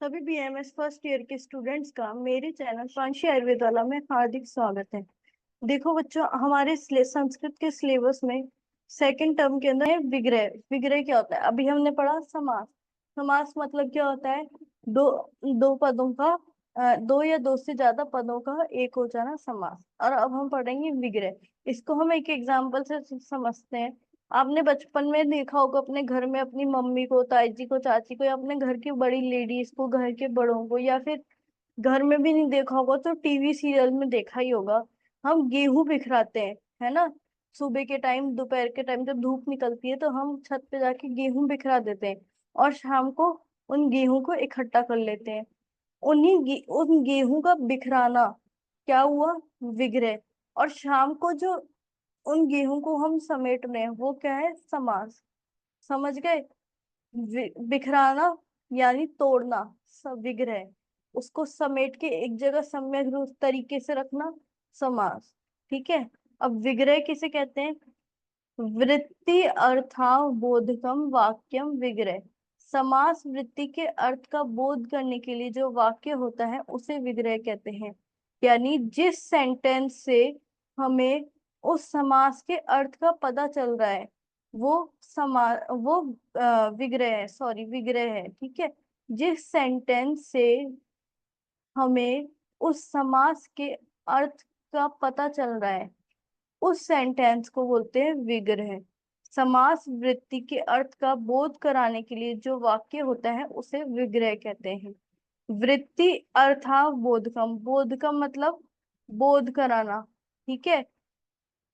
सभी BMS first year के students का मेरे चैनल प्रांशी आयुर्वेदाला में हार्दिक स्वागत है। देखो बच्चों, हमारे संस्कृत के सिलेबस में सेकंड टर्म के अंदर है विग्रह। विग्रह क्या होता है? अभी हमने पढ़ा समास। समास मतलब क्या होता है? दो दो पदों का दो या दो से ज्यादा पदों का एक हो जाना समास। और अब हम पढ़ेंगे विग्रह। इसको हम एक एग्जाम्पल से समझते हैं। आपने बचपन में देखा होगा अपने घर में अपनी मम्मी को, ताई जी को, चाची को, या अपने घर की बड़ी लेडीज को, घर के बड़ों को, या फिर घर में भी नहीं देखा होगा तो टीवी सीरियल में देखा ही होगा। हम गेहूं बिखराते हैं, है ना? सुबह के टाइम, दोपहर के टाइम जब धूप निकलती है तो हम छत पे जाके गेहूं बिखरा देते हैं। और शाम को उन गेहूं को इकट्ठा कर लेते हैं। उन गेहूं का बिखराना क्या हुआ? विग्रह। और शाम को जो उन गेहूं को हम समेट रहे हैं वो क्या है? समास। समझ गए? बिखराना यानी तोड़ना, सब विग्रह। उसको समेट के एक जगह सम्यक रूप तरीके से रखना, समास। ठीक है। अब विग्रह किसे कहते हैं? वृत्ति अर्थावबोधकम वाक्यम विग्रह। समास वृत्ति के अर्थ का बोध करने के लिए जो वाक्य होता है उसे विग्रह कहते हैं। यानी जिस सेंटेंस से हमें उस समास के अर्थ का पता चल रहा है वो वो विग्रह है, सॉरी विग्रह है। ठीक है। जिस सेंटेंस से हमें उस समास के अर्थ का पता चल रहा है उस सेंटेंस को बोलते हैं विग्रह। समास वृत्ति के अर्थ का बोध कराने के लिए जो वाक्य होता है उसे विग्रह कहते हैं। वृत्ति अर्थावबोधकम, बोधकम मतलब बोध कराना। ठीक है।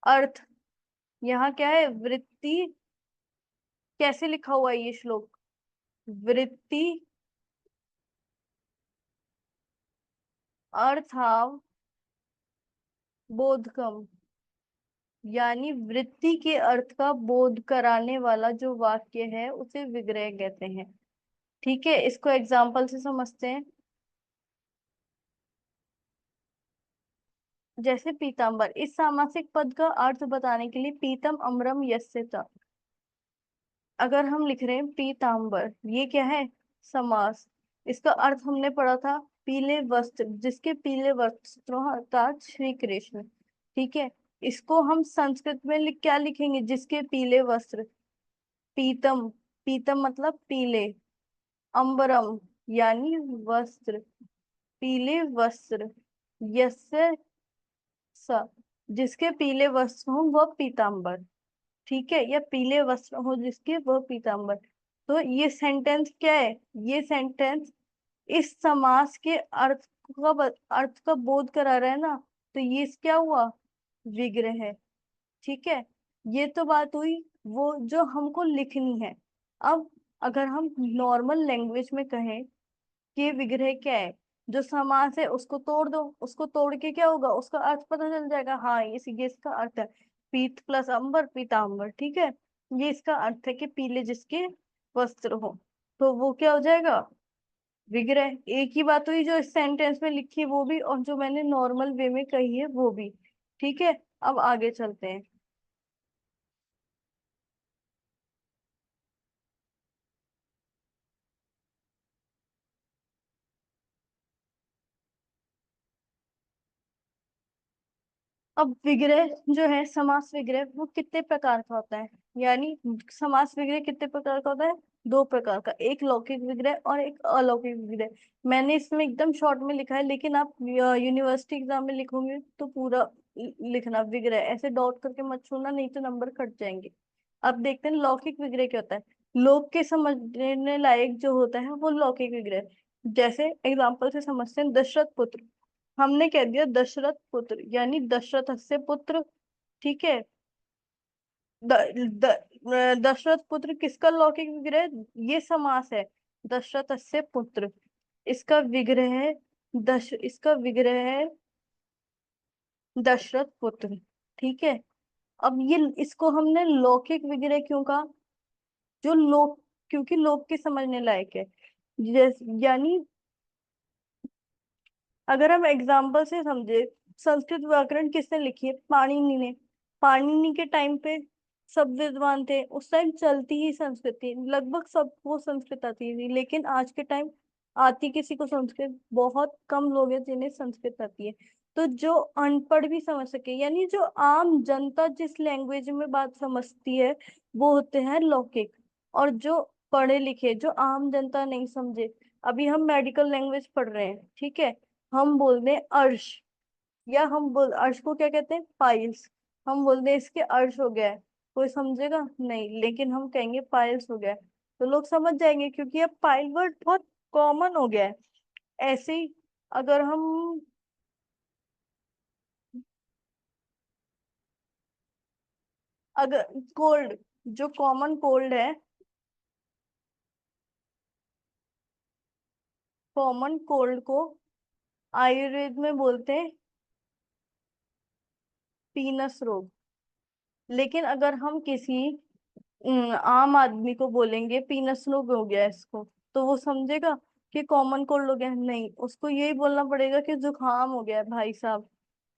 अर्थ, यहाँ क्या है? वृत्ति। कैसे लिखा हुआ है ये श्लोक? वृत्ति अर्थाव बोधकम, यानी वृत्ति के अर्थ का बोध कराने वाला जो वाक्य है उसे विग्रह कहते हैं। ठीक है, इसको एग्जाम्पल से समझते हैं। जैसे पीताम्बर, इस सामासिक पद का अर्थ बताने के लिए पीतम अम्रम यस्य च। अगर हम लिख रहे हैं पीताम्बर, ये क्या है? समास। इसका अर्थ हमने पढ़ा था, पीले वस्त्र, जिसके पीले वस्त्रों अर्थात श्री कृष्ण। ठीक है। इसको हम संस्कृत में क्या लिखेंगे? जिसके पीले वस्त्र। पीतम, पीतम मतलब पीले। अंबरम यानी वस्त्र, पीले वस्त्र। यस्य स, जिसके पीले वस्त्र हो वह पीताम्बर। ठीक है, या पीले वस्त्र हो जिसके वह पीताम्बर। तो ये सेंटेंस क्या है? ये सेंटेंस इस समास के अर्थ का बोध करा रहा है ना। तो ये क्या हुआ? विग्रह है। ठीक है। ये तो बात हुई वो जो हमको लिखनी है। अब अगर हम नॉर्मल लैंग्वेज में कहें कि विग्रह क्या है, जो समास है उसको तोड़ दो। उसको तोड़ के क्या होगा? उसका अर्थ पता चल जाएगा। हाँ, ये इसका अर्थ है। पीत प्लस अंबर, पीतांबर। ठीक है। ये इसका अर्थ है कि पीले जिसके वस्त्र हो, तो वो क्या हो जाएगा? विग्रह। एक ही बात हुई, जो इस सेंटेंस में लिखी है वो भी, और जो मैंने नॉर्मल वे में कही है वो भी। ठीक है। अब आगे चलते हैं। अब विग्रह जो है, समास विग्रह, वो कितने प्रकार का होता है? यानी समास विग्रह कितने प्रकार का होता है? दो प्रकार का, एक लौकिक विग्रह और एक अलौकिक विग्रह। मैंने इसमें एकदम शॉर्ट में लिखा है, लेकिन आप यूनिवर्सिटी एग्जाम में लिखोगे तो पूरा लिखना विग्रह, ऐसे डॉट करके मत छोड़ना, नहीं तो नंबर कट जाएंगे। अब देखते हैं लौकिक विग्रह क्या होता है। लोक के समझने लायक जो होता है वो लौकिक विग्रह। जैसे एग्जाम्पल से समझते हैं, दशरथ पुत्र। हमने कह दिया दशरथ पुत्र, यानी दशरथ से पुत्र। ठीक है। द, दशरथ पुत्र किसका लौकिक विग्रह? ये समास है, दशरथ से पुत्र। इसका विग्रह है इसका विग्रह है दशरथ पुत्र। ठीक है। अब ये इसको हमने लौकिक विग्रह क्यों कहा? जो लोक, क्योंकि लोक के समझने लायक है। यानी अगर हम एग्जाम्पल से समझे, संस्कृत व्याकरण किसने लिखी है? पाणिनि ने। पाणिनि के टाइम पे सब विद्वान थे, उस टाइम चलती ही संस्कृत थी, लगभग सबको संस्कृत आती थी। लेकिन आज के टाइम आती किसी को संस्कृत? बहुत कम लोग हैं जिन्हें संस्कृत आती है। तो जो अनपढ़ भी समझ सके, यानी जो आम जनता जिस लैंग्वेज में बात समझती है, वो होते हैं लौकिक। और जो पढ़े लिखे, जो आम जनता नहीं समझे, अभी हम मेडिकल लैंग्वेज पढ़ रहे हैं, ठीक है, हम बोल रहे हैं अर्श, या हम बोल अर्श को क्या कहते हैं, पाइल्स, हम बोल रहे हैं इसके अर्श हो गया है, कोई समझेगा नहीं, लेकिन हम कहेंगे पाइल्स हो गया है, तो लोग समझ जाएंगे, क्योंकि अब पाइल वर्ड बहुत कॉमन हो गया है। ऐसे ही अगर हम, अगर कोल्ड, जो कॉमन कोल्ड है, कॉमन कोल्ड को आयुर्वेद में बोलते हैं पीनस रोग। लेकिन अगर हम किसी आम आदमी को बोलेंगे पीनस रोग हो गया है इसको, तो वो समझेगा कि कॉमन कोल्ड हो गया है? नहीं, उसको यही बोलना पड़ेगा कि जुकाम हो गया है भाई साहब,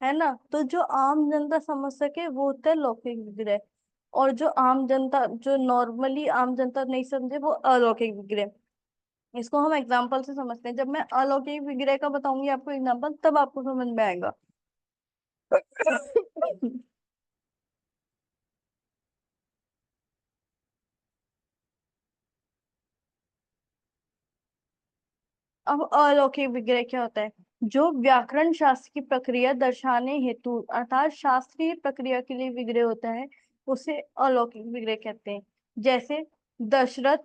है ना। तो जो आम जनता समझ सके वो होता है लौकिक विग्रह। और जो आम जनता, जो नॉर्मली आम जनता नहीं समझे, वो अलौकिक विग्रह। इसको हम एग्जाम्पल से समझते हैं। जब मैं अलौकिक विग्रह का बताऊंगी आपको एग्जाम्पल, तब आपको समझ में आएगा। अब अलौकिक विग्रह क्या होता है? जो व्याकरण शास्त्र की प्रक्रिया दर्शाने हेतु, अर्थात शास्त्रीय प्रक्रिया के लिए विग्रह होता है, उसे अलौकिक विग्रह कहते हैं। जैसे दशरथ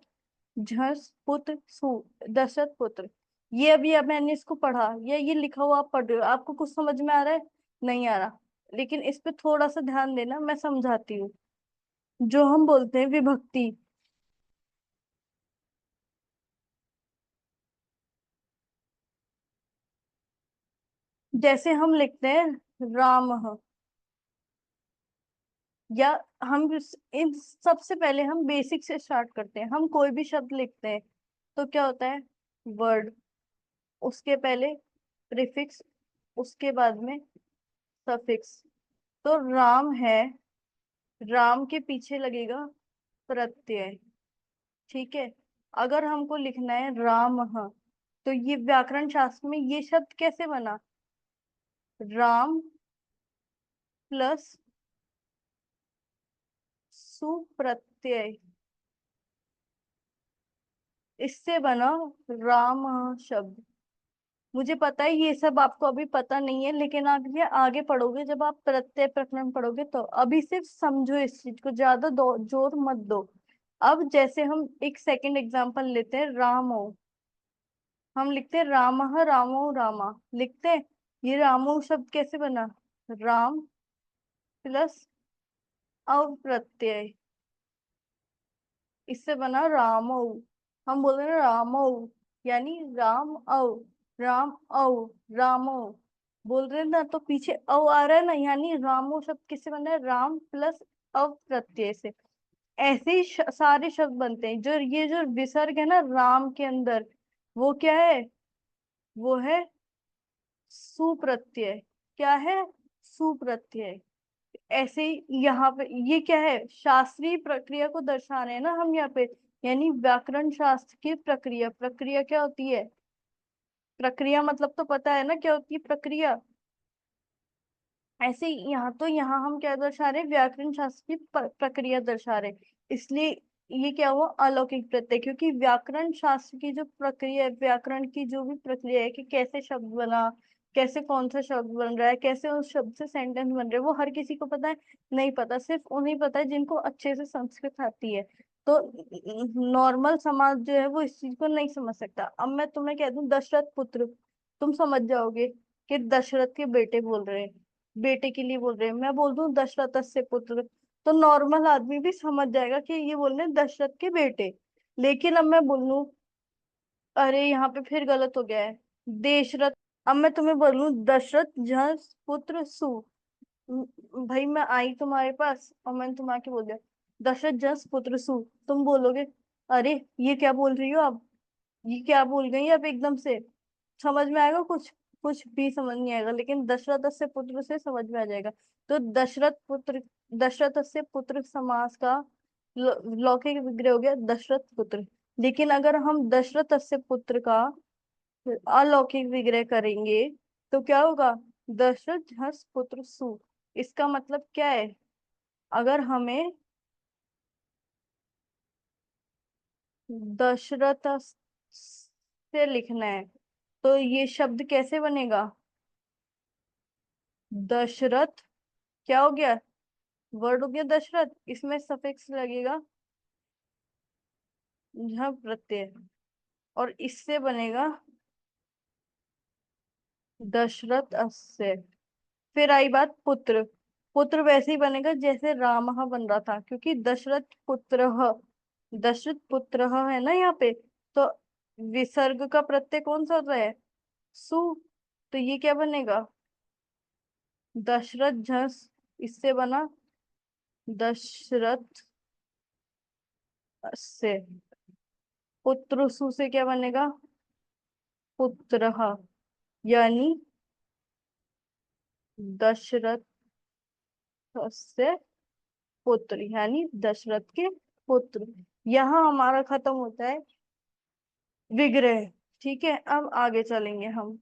झस पुत्र सु, दशरथ पुत्र, ये अभी अब मैंने इसको पढ़ा, ये लिखा हुआ आप पढ़ रहे हो, आपको कुछ समझ में आ रहा है? नहीं आ रहा, लेकिन इस पे थोड़ा सा ध्यान देना, मैं समझाती हूँ। जो हम बोलते हैं विभक्ति, जैसे हम लिखते हैं राम, या हम इन सबसे पहले हम बेसिक से स्टार्ट करते हैं। हम कोई भी शब्द लिखते हैं तो क्या होता है? वर्ड, उसके पहले प्रीफिक्स, उसके बाद में सफिक्स। तो राम है, राम के पीछे लगेगा प्रत्यय, ठीक है। अगर हमको लिखना है राम, तो ये व्याकरण शास्त्र में ये शब्द कैसे बना? राम प्लस सुप्रत्यय, इससे बना राम शब्द। मुझे पता है ये सब आपको अभी पता नहीं है, लेकिन आप ये आगे पढ़ोगे, जब आप प्रत्यय प्रकरण पढ़ोगे, तो अभी सिर्फ समझो इस चीज को, ज्यादा जोर मत दो। अब जैसे हम एक सेकंड एग्जांपल लेते हैं, रामो, हम लिखते हैं रामः रामो रामा, लिखते हैं। ये रामो शब्द कैसे बना? राम प्लस अव प्रत्यय, इससे बना रामो। हम बोल रहे हैं रामो, यानी राम औ, राम औ, रामो, बोल रहे हैं ना, तो पीछे औ आ रहा है ना, यानी रामो शब्द किससे बना है? राम प्लस अव प्रत्यय से। ऐसे ही सारे शब्द बनते हैं। जो ये जो विसर्ग है ना राम के अंदर, वो क्या है? वो है सुप्रत्यय। क्या है? सुप्रत्यय। ऐसे ही यहाँ पे ये क्या है? शास्त्रीय प्रक्रिया को दर्शा रहे हैं ना हम यहाँ पे, यानी व्याकरण शास्त्र की प्रक्रिया। प्रक्रिया क्या होती है? प्रक्रिया मतलब तो पता है ना क्या होती है प्रक्रिया। ऐसे ही यहाँ, तो यहाँ हम क्या दर्शा रहे हैं? व्याकरण शास्त्र की प्रक्रिया दर्शा रहे हैं। इसलिए ये क्या हुआ? अलौकिक प्रत्यय, क्योंकि व्याकरण शास्त्र की जो प्रक्रिया है, व्याकरण की जो भी प्रक्रिया है कि कैसे शब्द बना, कैसे कौन सा शब्द बन रहा है, कैसे उस शब्द से सेंटेंस बन रहे हैं, वो हर किसी को पता है? नहीं पता, सिर्फ उन्हें पता है जिनको अच्छे से संस्कृत आती है। तो नॉर्मल समाज जो है वो इस चीज को नहीं समझ सकता। अब मैं तुम्हें कह दूं दशरथ पुत्र, तुम समझ जाओगे कि दशरथ के बेटे बोल रहे हैं, बेटे के लिए बोल रहे हैं। मैं बोल दूं दशरथ से पुत्र, तो नॉर्मल आदमी भी समझ जाएगा कि ये बोल रहे हैं दशरथ के बेटे। लेकिन अब मैं बोलूं, अरे यहाँ पे फिर गलत हो गया है, देशरथ। अब मैं तुम्हें बोलूं दशरथ जस पुत्र सु, भाई मैं आई तुम्हारे पास और मैंने तुम आके बोल दिया दशरथ जस पुत्र सु, तुम बोलोगे अरे ये क्या बोल रही हो आप, ये क्या बोल गई आप एकदम से? समझ में आएगा कुछ? कुछ भी समझ नहीं आएगा। लेकिन दशरथ से पुत्र से समझ में आ जाएगा। तो दशरथ पुत्र, दशरथ से पुत्र समास का लौकिक विग्रह हो गया दशरथ पुत्र। लेकिन अगर हम दशरथ से पुत्र का अलौकिक विग्रह करेंगे तो क्या होगा? दशरथ हस पुत्र सु। इसका मतलब क्या है? अगर हमें दशरथ से लिखना है तो ये शब्द कैसे बनेगा? दशरथ, क्या हो गया? वर्ड हो गया दशरथ, इसमें सफिक्स लगेगा झ प्रत्यय, और इससे बनेगा दशरथ अस्य। फिर आई बात पुत्र। पुत्र वैसे ही बनेगा जैसे रामः बन रहा था, क्योंकि दशरथ पुत्र है ना यहाँ पे। तो विसर्ग का प्रत्यय कौन सा होता है? सु। तो ये क्या बनेगा? दशरथ झस, इससे बना दशरथ से। पुत्र सु से क्या बनेगा? पुत्र, यानी दशरथ से पुत्र, यानी दशरथ के पुत्र। यहाँ हमारा खत्म होता है विग्रह। ठीक है, अब आगे चलेंगे हम।